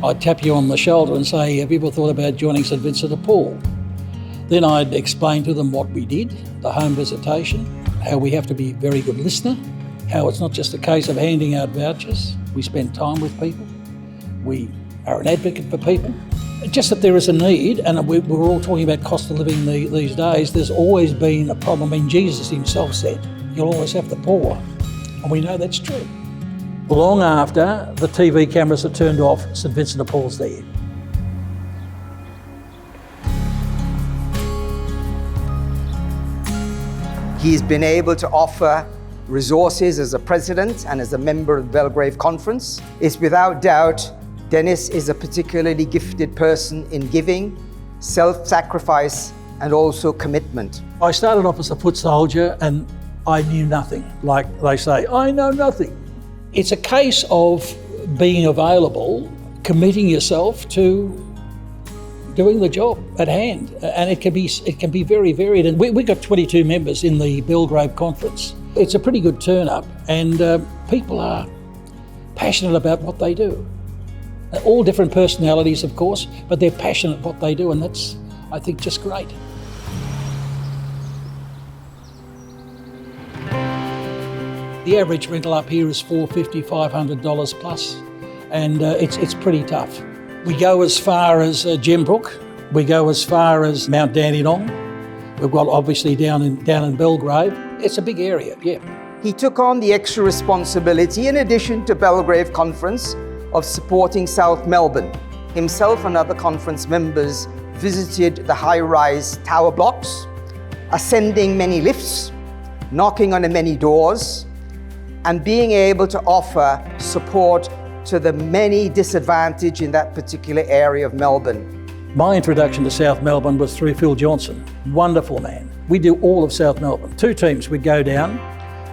I'd tap you on the shoulder and say, have you ever thought about joining St Vincent de Paul? Then I'd explain to them what we did, the home visitation, how we have to be a very good listener, how it's not just a case of handing out vouchers. We spend time with people. We are an advocate for people. Just that there is a need, and we're all talking about cost of living these days, there's always been a problem. And Jesus himself said, you'll always have the poor. And we know that's true. Long after the TV cameras are turned off, St Vincent de Paul's there. He's been able to offer resources as a president and as a member of the Belgrave Conference. It's without doubt, Dennis is a particularly gifted person in giving, self-sacrifice, and also commitment. I started off as a foot soldier and I knew nothing. Like they say, I know nothing. It's a case of being available, committing yourself to doing the job at hand, and it can be very varied. And we got 22 members in the Belgrave Conference. It's a pretty good turn up, and people are passionate about what they do. All different personalities, of course, but they're passionate what they do, and that's, I think, just great. The average rental up here is $450, $500 plus, and it's pretty tough. We go as far as Sherbrooke. We go as far as Mount Dandenong. We've got obviously down in Belgrave. It's a big area, yeah. He took on the extra responsibility, in addition to Belgrave Conference, of supporting South Melbourne. Himself and other conference members visited the high-rise tower blocks, ascending many lifts, knocking on many doors, and being able to offer support to the many disadvantaged in that particular area of Melbourne. My introduction to South Melbourne was through Phil Johnson. Wonderful man. We do all of South Melbourne. 2 teams, we'd go down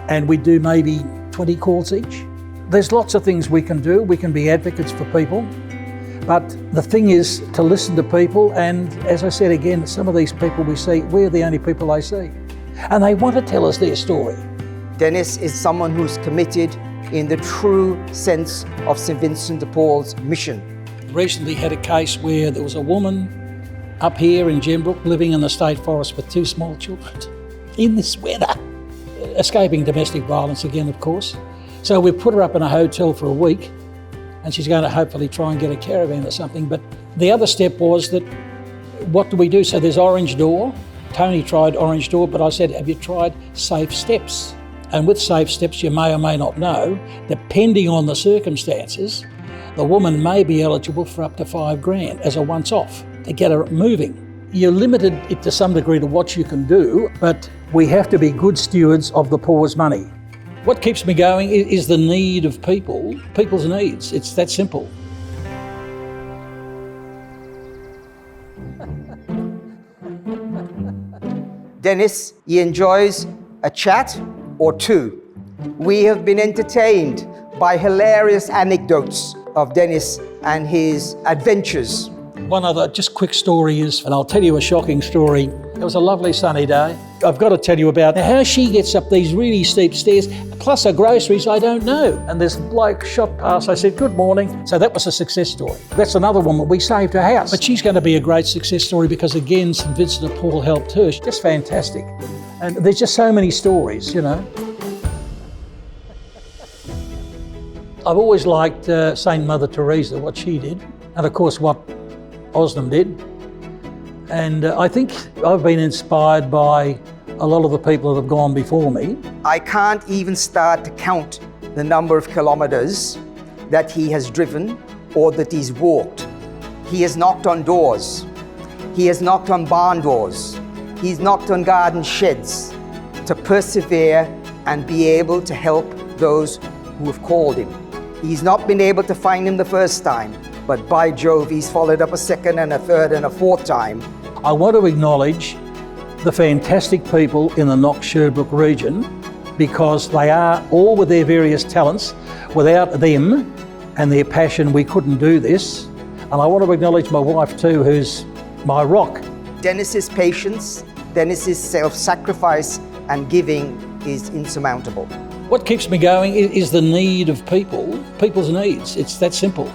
and we'd do maybe 20 calls each. There's lots of things we can do. We can be advocates for people. But the thing is to listen to people, and as I said again, some of these people we see, we're the only people they see. And they want to tell us their story. Dennis is someone who's committed in the true sense of St Vincent de Paul's mission. Recently had a case where there was a woman up here in Sherbrooke living in the state forest with 2 small children in this weather, escaping domestic violence again, of course. So we put her up in a hotel for a week, and she's going to hopefully try and get a caravan or something. But the other step was that, what do we do? So there's Orange Door. Tony tried Orange Door, but I said, have you tried Safe Steps? And with Safe Steps, you may or may not know, depending on the circumstances, the woman may be eligible for up to $5,000 as a once-off to get her moving. You're limited it to some degree to what you can do, but we have to be good stewards of the poor's money. What keeps me going is the need of people, people's needs. It's that simple. Dennis, he enjoys a chat or 2. We have been entertained by hilarious anecdotes of Dennis and his adventures. One other just quick story is, and I'll tell you a shocking story. It was a lovely sunny day. I've got to tell you about how she gets up these really steep stairs, plus her groceries, I don't know. And this bloke shot past, I said, good morning. So that was a success story. That's another woman, we saved her house. But she's going to be a great success story because again, St Vincent de Paul helped her. She's just fantastic. And there's just so many stories, you know. I've always liked Saint Mother Teresa, what she did, and of course what Osnam did. And I think I've been inspired by a lot of the people that have gone before me. I can't even start to count the number of kilometers that he has driven or that he's walked. He has knocked on doors. He has knocked on barn doors. He's knocked on garden sheds to persevere and be able to help those who have called him. He's not been able to find him the first time, but by Jove, he's followed up a second and a third and a fourth time. I want to acknowledge the fantastic people in the Knox Sherbrooke region because they are all with their various talents. Without them and their passion, we couldn't do this. And I want to acknowledge my wife too, who's my rock. Dennis's patience, Dennis's self-sacrifice and giving is insurmountable. What keeps me going is the need of people, people's needs. It's that simple.